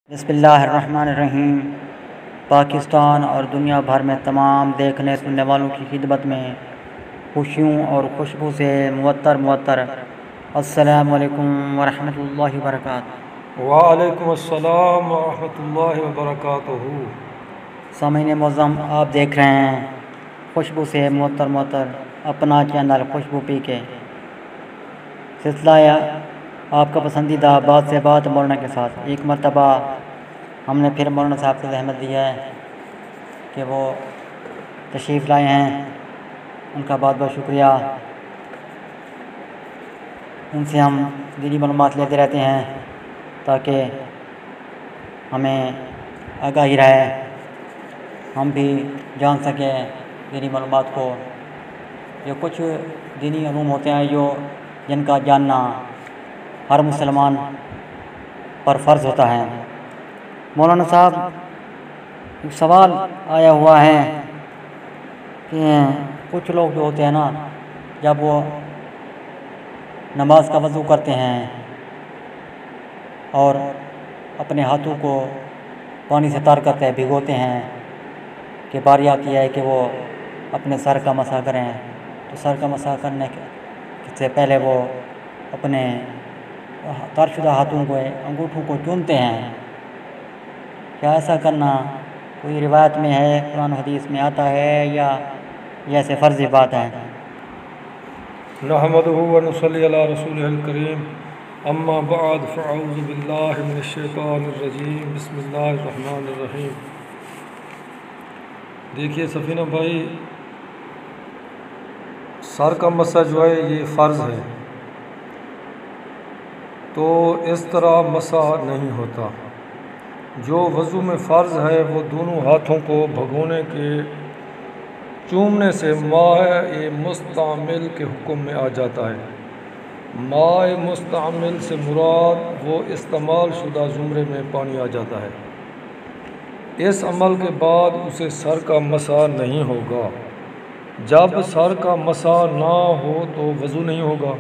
بسم اللہ الرحمن الرحیم۔ پاکستان اور دنیا بھر میں تمام دیکھنے سننے والوں کی خدمت میں خوشیوں اور خوشبو سے معطر السلام علیکم ورحمۃ اللہ وبرکاتہ۔ وعلیکم السلام ورحمۃ اللہ وبرکاتہ۔ سامعین معظم، آپ دیکھ رہے ہیں خوشبو سے معطر اپنا چینل خوشبو پی کے سلسلہ آپ کا پسندیدہ بات سے بات مولانا کے ساتھ۔ ایک مرتبہ ہم نے پھر مولانا صاحب سے زحمت دی ہے کہ وہ تشریف لائے ہیں، ان کا بہت بہت شکریہ۔ ان سے ہم دینی معلومات لیتے رہتے ہیں تاکہ ہمیں آگاہی رہے، ہم بھی جان سکیں دینی معلومات کو۔ یہ کچھ دینی علوم ہوتے ہیں جن کا جاننا ہر مسلمان پر فرض ہوتا ہے۔ مولانا صاحب، ایک سوال آیا ہوا ہے کہ کچھ لوگ جو ہوتے ہیں نا، جب وہ نماز کا وضو کرتے ہیں اور اپنے ہاتھوں کو پانی سے تر کرتے ہیں، بھگوتے ہیں، کہ باری آتی ہے کہ وہ اپنے سر کا مسح کریں، تو سر کا مسح کرنے سے پہلے وہ اپنے تر شدہ ہاتھوں کو انگوٹھوں کو چومتے ہیں۔ کیا ایسا کرنا کوئی روایت میں ہے، قرآن حدیث میں آتا ہے، یا یہ ایسے فرضی بات ہے؟ نحمدہ و نصلی علی رسولہ الکریم، اما بعد فاعوذ باللہ من الشیطان الرجیم، بسم اللہ الرحمن الرحیم۔ دیکھیے سفینہ بھائی، سر کا مسح جو ہے یہ فرض ہے، تو اس طرح مسح نہیں ہوتا۔ جو وضو میں فرض ہے وہ دونوں ہاتھوں کو بھگونے کے چومنے سے ماء مستعمل کے حکم میں آ جاتا ہے۔ ماء مستعمل سے مراد وہ استعمال شدہ زمرے میں پانی آ جاتا ہے۔ اس عمل کے بعد اسے سر کا مسح نہیں ہوگا۔ جب سر کا مسح نہ ہو تو وضو نہیں ہوگا،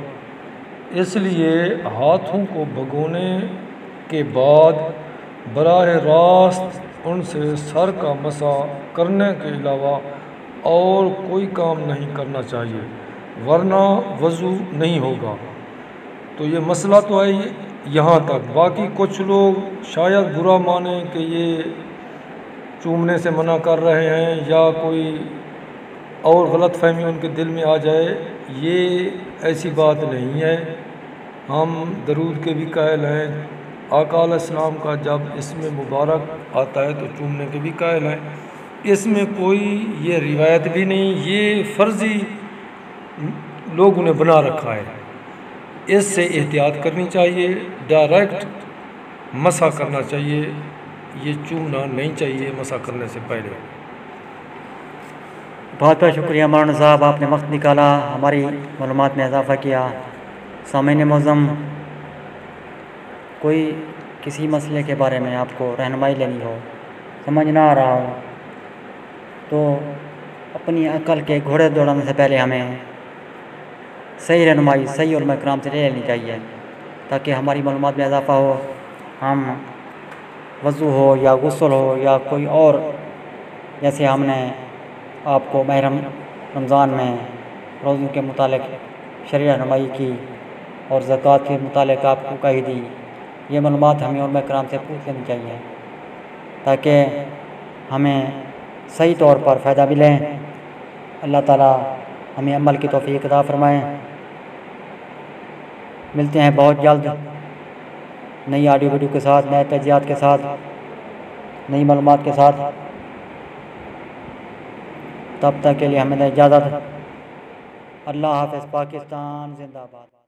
اس لیے ہاتھوں کو بھگونے کے بعد براہ راست ان سے سر کا مسح کرنے کے علاوہ اور کوئی کام نہیں کرنا چاہیے، ورنہ وضو نہیں ہوگا۔ تو یہ مسئلہ تو ہے یہاں تک۔ باقی کچھ لوگ شاید برا مانیں کہ یہ چومنے سے منع کر رہے ہیں، یا کوئی اور غلط فہمی ان کے دل میں آ جائے، یہ ایسی بات نہیں ہے۔ ہم درود کے بھی قائل ہیں، آقا علیہ السلام کا جب اسم مبارک آتا ہے تو چومنے کے بھی قائل ہیں۔ اس میں کوئی یہ روایت بھی نہیں، یہ فرضی لوگوں نے بنا رکھا ہے۔ اس سے احتیاط کرنی چاہیے، ڈائریکٹ مسح کرنا چاہیے، یہ چومنا نہیں چاہیے مسح کرنے سے پہلے۔ بہت بہت شکریہ مولانا صاحب، آپ نے وقت نکالا، ہماری معلومات میں اضافہ کیا۔ سامعین معظم، کوئی کسی مسئلے کے بارے میں آپ کو رہنمائی لینی ہو، سمجھ نہ آ رہا ہو، تو اپنی عقل کے گھوڑے دوڑانے سے پہلے ہمیں صحیح رہنمائی صحیح علماء کرام سے لے لینی چاہیے، تاکہ ہماری معلومات میں اضافہ ہو، ہم وضو ہو یا غسل ہو یا کوئی اور، جیسے ہم نے آپ کو ماہ رمضان میں روزوں کے متعلق شرعی رہنمائی کی اور زکوٰۃ کے متعلق آپ کو کہی دی، یہ معلومات ہمیں علماء کرام سے پوچھ لینی چاہیے تاکہ ہمیں صحیح طور پر فائدہ ملے۔ اللہ تعالیٰ ہمیں عمل کی توفیق عطا فرمائیں۔ ملتے ہیں بہت جلد نئی آڈیو ویڈیو کے ساتھ، نئے تجزیات کے ساتھ، نئی معلومات کے ساتھ۔ تب تک کے لیے ہمیں اجازت۔ اللہ حافظ۔ پاکستان زندہ باد۔